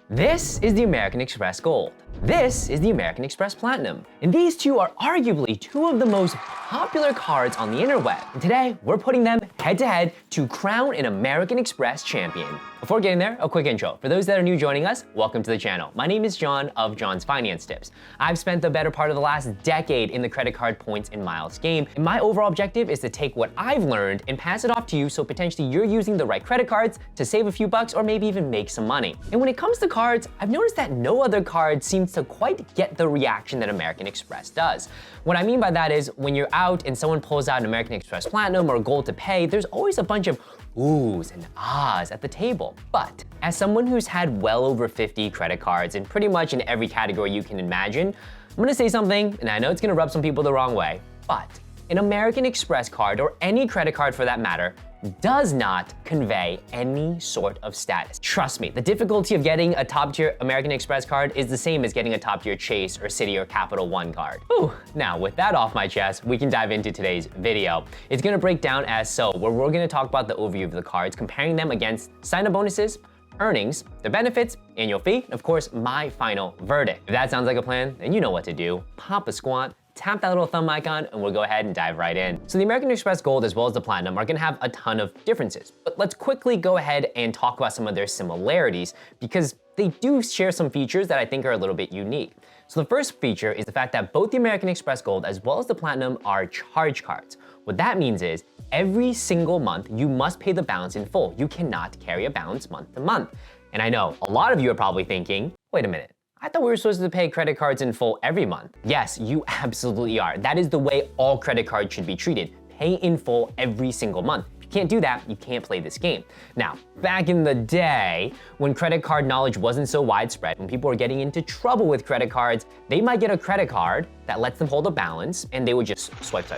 This is the American Express Gold. This is the American Express Platinum. And these two are arguably two of the most popular cards on the interweb. And today, we're putting them head to head to crown an American Express champion. Before getting there, a quick intro. For those that are new joining us, welcome to the channel. My name is John of John's Finance Tips. I've spent the better part of the last decade in the credit card points and miles game, and my overall objective is to take what I've learned and pass it off to you so potentially you're using the right credit cards to save a few bucks or maybe even make some money. And when it comes to cards, I've noticed that no other card seems to quite get the reaction that American Express does. What I mean by that is when you're out and someone pulls out an American Express Platinum or Gold to pay, there's always a bunch of oohs and ahs at the table. But as someone who's had well over 50 credit cards in pretty much in every category you can imagine, I'm gonna say something, and I know it's gonna rub some people the wrong way, but an American Express card, or any credit card for that matter, does not convey any sort of status. Trust me, the difficulty of getting a top-tier American Express card is the same as getting a top-tier Chase or Citi or Capital One card. Whew. Now, with that off my chest, we can dive into today's video. It's gonna break down as so, where we're gonna talk about the overview of the cards, comparing them against sign-up bonuses, earnings, the benefits, annual fee, and of course, my final verdict. If that sounds like a plan, then you know what to do. Pop a squat, tap that little thumb icon, and we'll go ahead and dive right in. So the American Express Gold as well as the Platinum are gonna have a ton of differences, but let's quickly go ahead and talk about some of their similarities because they do share some features that I think are a little bit unique. So the first feature is the fact that both the American Express Gold as well as the Platinum are charge cards. What that means is every single month you must pay the balance in full. You cannot carry a balance month to month. And I know a lot of you are probably thinking, wait a minute, I thought we were supposed to pay credit cards in full every month. Yes, you absolutely are. That is the way all credit cards should be treated. Pay in full every single month. If you can't do that, you can't play this game. Now, back in the day, when credit card knowledge wasn't so widespread, when people were getting into trouble with credit cards, they might get a credit card that lets them hold a balance, and they would just swipe,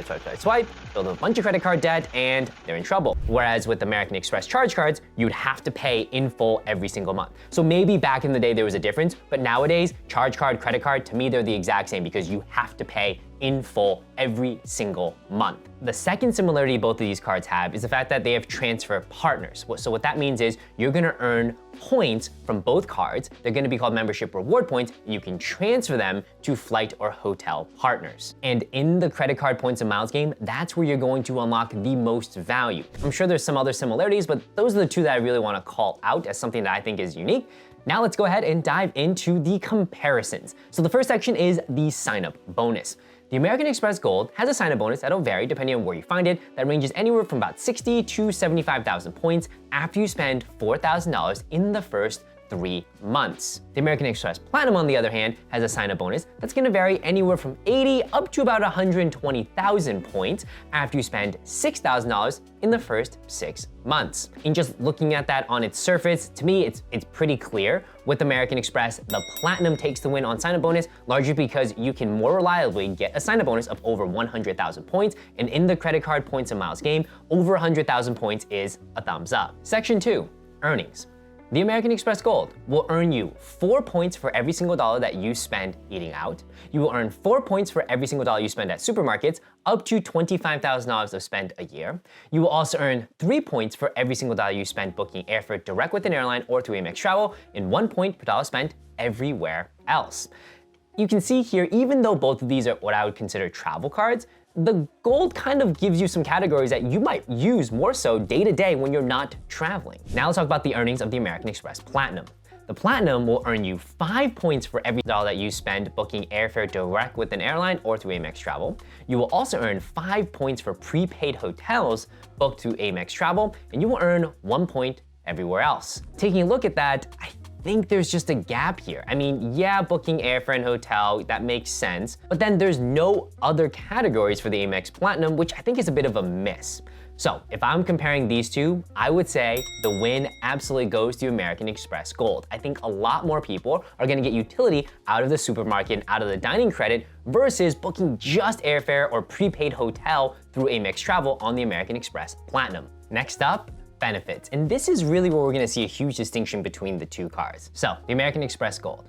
build a bunch of credit card debt, and they're in trouble. Whereas with American Express charge cards, you'd have to pay in full every single month. So maybe back in the day there was a difference, but nowadays, charge card, credit card, to me they're the exact same because you have to pay in full every single month. The second similarity both of these cards have is the fact that they have transfer partners. So what that means is you're gonna earn points from both cards. They're gonna be called membership reward points, and you can transfer them to flight or hotel partners. And in the credit card points and miles game, that's where you're going to unlock the most value. I'm sure there's some other similarities, but those are the two that I really wanna call out as something that I think is unique. Now let's go ahead and dive into the comparisons. So the first section is the sign-up bonus. The American Express Gold has a sign-up bonus that'll vary depending on where you find it, that ranges anywhere from about 60 to 75,000 points after you spend $4,000 in the first 3 months. The American Express Platinum, on the other hand, has a sign-up bonus that's gonna vary anywhere from 80 up to about 120,000 points after you spend $6,000 in the first 6 months. And just looking at that on its surface, to me, it's pretty clear. With American Express, the Platinum takes the win on sign-up bonus, largely because you can more reliably get a sign-up bonus of over 100,000 points, and in the credit card points and miles game, over 100,000 points is a thumbs up. Section 2, earnings. The American Express Gold will earn you 4 points for every single dollar that you spend eating out. You will earn 4 points for every single dollar you spend at supermarkets, up to $25,000 of spend a year. You will also earn 3 points for every single dollar you spend booking airfare direct with an airline or through Amex Travel, and 1 point per dollar spent everywhere else. You can see here, even though both of these are what I would consider travel cards, the Gold kind of gives you some categories that you might use more so day to day when you're not traveling. Now let's talk about the earnings of the American Express Platinum. The Platinum will earn you 5 points for every dollar that you spend booking airfare direct with an airline or through Amex Travel. You will also earn 5 points for prepaid hotels booked through Amex Travel, and you will earn 1 point everywhere else. Taking a look at that, I think there's just a gap here. I mean, yeah, booking airfare and hotel, that makes sense, but then there's no other categories for the Amex Platinum, which I think is a bit of a miss. So if I'm comparing these two, I would say the win absolutely goes to American Express Gold. I think a lot more people are gonna get utility out of the supermarket and out of the dining credit versus booking just airfare or prepaid hotel through Amex Travel on the American Express Platinum. Next up, benefits. And this is really where we're gonna see a huge distinction between the two cards. So the American Express Gold.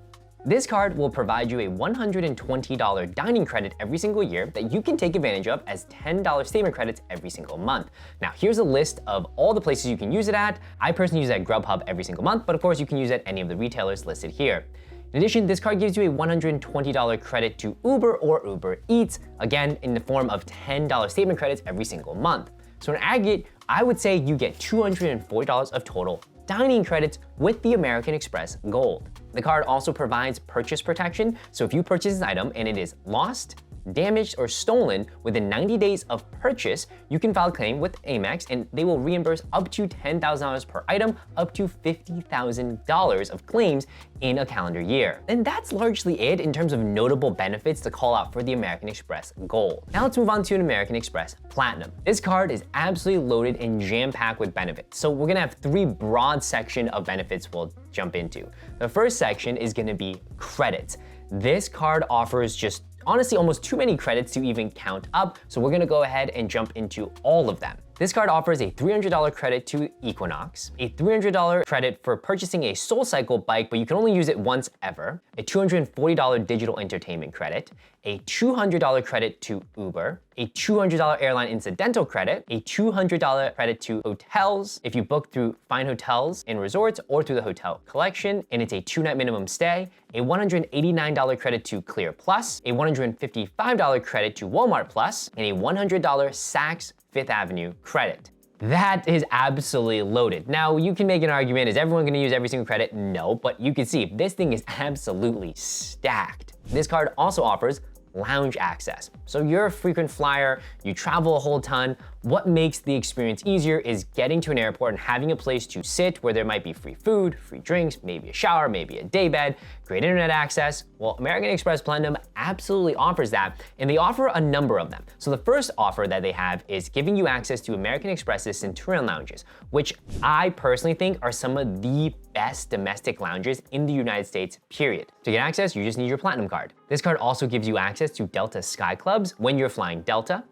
This card will provide you a $120 dining credit every single year that you can take advantage of as $10 statement credits every single month. Now, here's a list of all the places you can use it at. I personally use it at Grubhub every single month, but of course you can use it at any of the retailers listed here. In addition, this card gives you a $120 credit to Uber or Uber Eats, again, in the form of $10 statement credits every single month. So in aggregate, I would say you get $240 of total dining credits with the American Express Gold. The card also provides purchase protection, so if you purchase an item and it is lost, damaged, or stolen within 90 days of purchase, you can file a claim with Amex and they will reimburse up to $10,000 per item, up to $50,000 of claims in a calendar year. And that's largely it in terms of notable benefits to call out for the American Express Gold. Now let's move on to an American Express Platinum. This card is absolutely loaded and jam-packed with benefits. So we're gonna have three broad sections of benefits we'll jump into. The first section is gonna be credits. This card offers just honestly almost too many credits to even count up, so we're gonna go ahead and jump into all of them. This card offers a $300 credit to Equinox, a $300 credit for purchasing a SoulCycle bike, but you can only use it once ever, a $240 digital entertainment credit, a $200 credit to Uber, a $200 airline incidental credit, a $200 credit to hotels if you book through Fine Hotels and Resorts or through the Hotel Collection, and it's a 2-night minimum stay, a $189 credit to Clear Plus, a $155 credit to Walmart Plus, and a $100 Saks Fifth Avenue credit. That is absolutely loaded. Now, you can make an argument, is everyone gonna use every single credit? No, but you can see this thing is absolutely stacked. This card also offers lounge access. So you're a frequent flyer, you travel a whole ton. What makes the experience easier is getting to an airport and having a place to sit where there might be free food, free drinks, maybe a shower, maybe a daybed, great internet access. Well, American Express Platinum absolutely offers that, and they offer a number of them. So the first offer that they have is giving you access to American Express's Centurion lounges, which I personally think are some of the best domestic lounges in the United States, period. To get access, you just need your Platinum card. This card also gives you access to Delta Sky Clubs when you're flying Delta.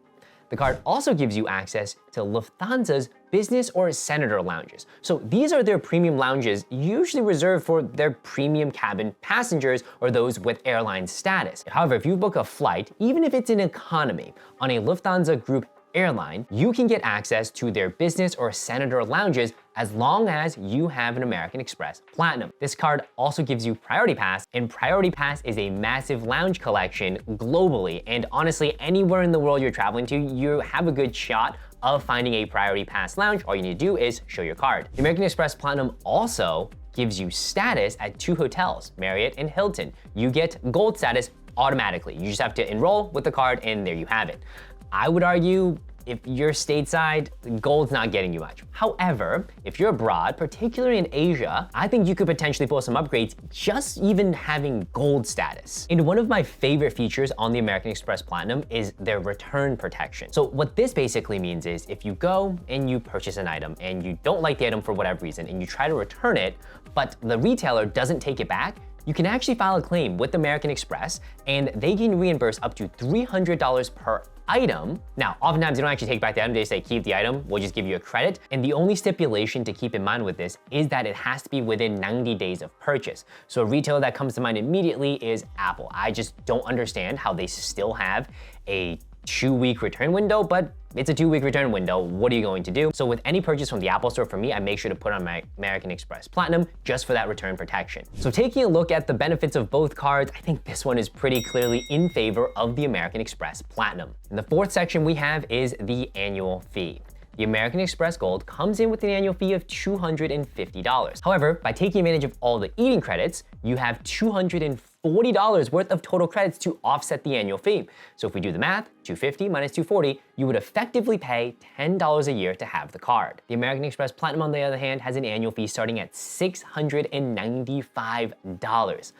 The card also gives you access to Lufthansa's business or senator lounges. So these are their premium lounges, usually reserved for their premium cabin passengers or those with airline status. However, if you book a flight, even if it's in economy, on a Lufthansa group airline, you can get access to their business or senator lounges as long as you have an American Express Platinum. This card also gives you Priority Pass, and Priority Pass is a massive lounge collection globally, and honestly, anywhere in the world you're traveling to, you have a good shot of finding a Priority Pass lounge. All you need to do is show your card. The American Express Platinum also gives you status at 2 hotels, Marriott and Hilton. You get gold status automatically. You just have to enroll with the card and there you have it. I would argue if you're stateside, gold's not getting you much. However, if you're abroad, particularly in Asia, I think you could potentially pull some upgrades just even having gold status. And one of my favorite features on the American Express Platinum is their return protection. So what this basically means is if you go and you purchase an item and you don't like the item for whatever reason and you try to return it, but the retailer doesn't take it back, you can actually file a claim with American Express and they can reimburse up to $300 per item. Now, oftentimes they don't actually take back the item, they say keep the item, we'll just give you a credit. And the only stipulation to keep in mind with this is that it has to be within 90 days of purchase. So a retailer that comes to mind immediately is Apple. I just don't understand how they still have a 2-week return window, but it's a 2-week return window. What are you going to do? So with any purchase from the Apple Store, for me, I make sure to put on my American Express Platinum just for that return protection. So taking a look at the benefits of both cards, I think this one is pretty clearly in favor of the American Express Platinum. And the fourth section we have is the annual fee. The American Express Gold comes in with an annual fee of $250. However, by taking advantage of all the eating credits, you have $240 worth of total credits to offset the annual fee. So if we do the math, $250 minus $240, you would effectively pay $10 a year to have the card. The American Express Platinum, on the other hand, has an annual fee starting at $695.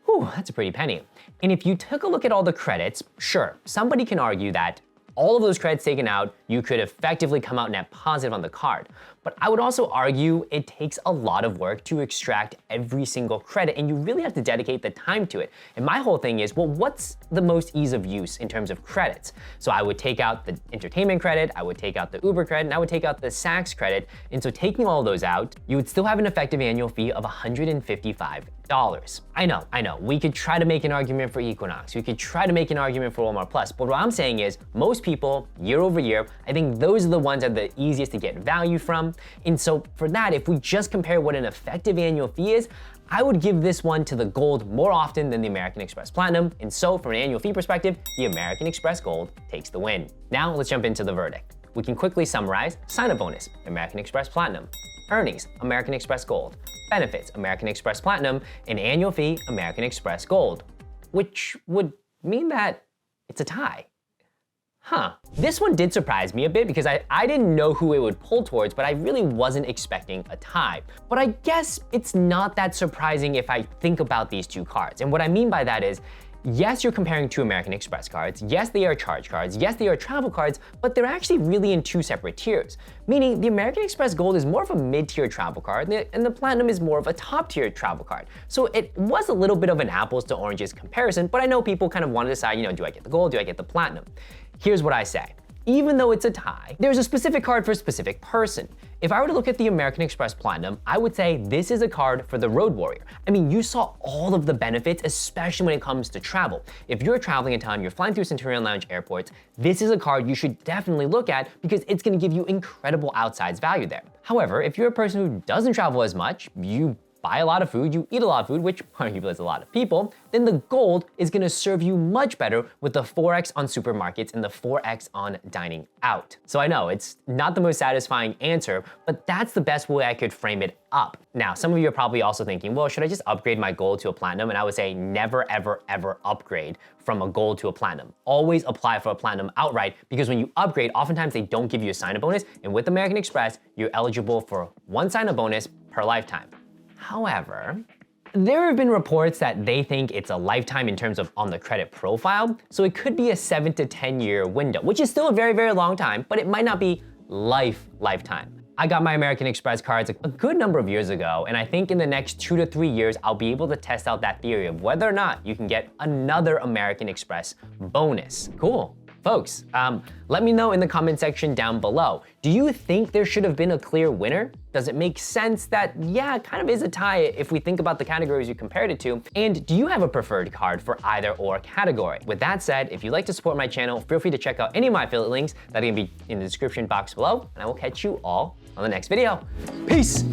Whew, that's a pretty penny. And if you took a look at all the credits, sure, somebody can argue that all of those credits taken out, you could effectively come out net positive on the card. But I would also argue it takes a lot of work to extract every single credit, and you really have to dedicate the time to it. And my whole thing is, well, what's the most ease of use in terms of credits? So I would take out the entertainment credit, I would take out the Uber credit, and I would take out the Saks credit. And so taking all of those out, you would still have an effective annual fee of $155. I know, we could try to make an argument for Equinox, we could try to make an argument for Walmart Plus, but what I'm saying is most people, year over year, I think those are the ones that are the easiest to get value from. And so for that, if we just compare what an effective annual fee is, I would give this one to the Gold more often than the American Express Platinum. And so from an annual fee perspective, the American Express Gold takes the win. Now let's jump into the verdict. We can quickly summarize: sign-up bonus, American Express Platinum; earnings, American Express Gold; benefits, American Express Platinum; and annual fee, American Express Gold, which would mean that it's a tie. This one did surprise me a bit because I didn't know who it would pull towards, but I really wasn't expecting a tie. But I guess it's not that surprising if I think about these two cards. And what I mean by that is, yes, you're comparing two American Express cards. Yes, they are charge cards. Yes, they are travel cards, but they're actually really in two separate tiers. Meaning the American Express Gold is more of a mid-tier travel card, and the Platinum is more of a top-tier travel card. So it was a little bit of an apples to oranges comparison, but I know people kind of want to decide, do I get the Gold, do I get the Platinum? Here's what I say. Even though it's a tie, there's a specific card for a specific person. If I were to look at the American Express Platinum, I would say this is a card for the road warrior. I mean, you saw all of the benefits, especially when it comes to travel. If you're traveling in town, you're flying through Centurion Lounge airports, this is a card you should definitely look at because it's gonna give you incredible outsized value there. However, if you're a person who doesn't travel as much, you buy a lot of food, you eat a lot of food, which arguably is a lot of people, then the Gold is gonna serve you much better with the 4x on supermarkets and the 4x on dining out. So I know it's not the most satisfying answer, but that's the best way I could frame it up. Now, some of you are probably also thinking, well, should I just upgrade my Gold to a Platinum? And I would say never, ever, ever upgrade from a Gold to a Platinum. Always apply for a Platinum outright, because when you upgrade, oftentimes they don't give you a sign-up bonus, and with American Express, you're eligible for one sign-up bonus per lifetime. However, there have been reports that they think it's a lifetime in terms of on the credit profile, so it could be a 7 to 10 year window, which is still a very, very long time, but it might not be lifetime. I got my American Express cards a good number of years ago, and I think in the next 2 to 3 years, I'll be able to test out that theory of whether or not you can get another American Express bonus. Cool. Folks, let me know in the comment section down below. Do you think there should have been a clear winner? Does it make sense that, yeah, it kind of is a tie if we think about the categories you compared it to? And do you have a preferred card for either or category? With that said, if you'd like to support my channel, feel free to check out any of my affiliate links that are gonna be in the description box below, and I will catch you all on the next video. Peace!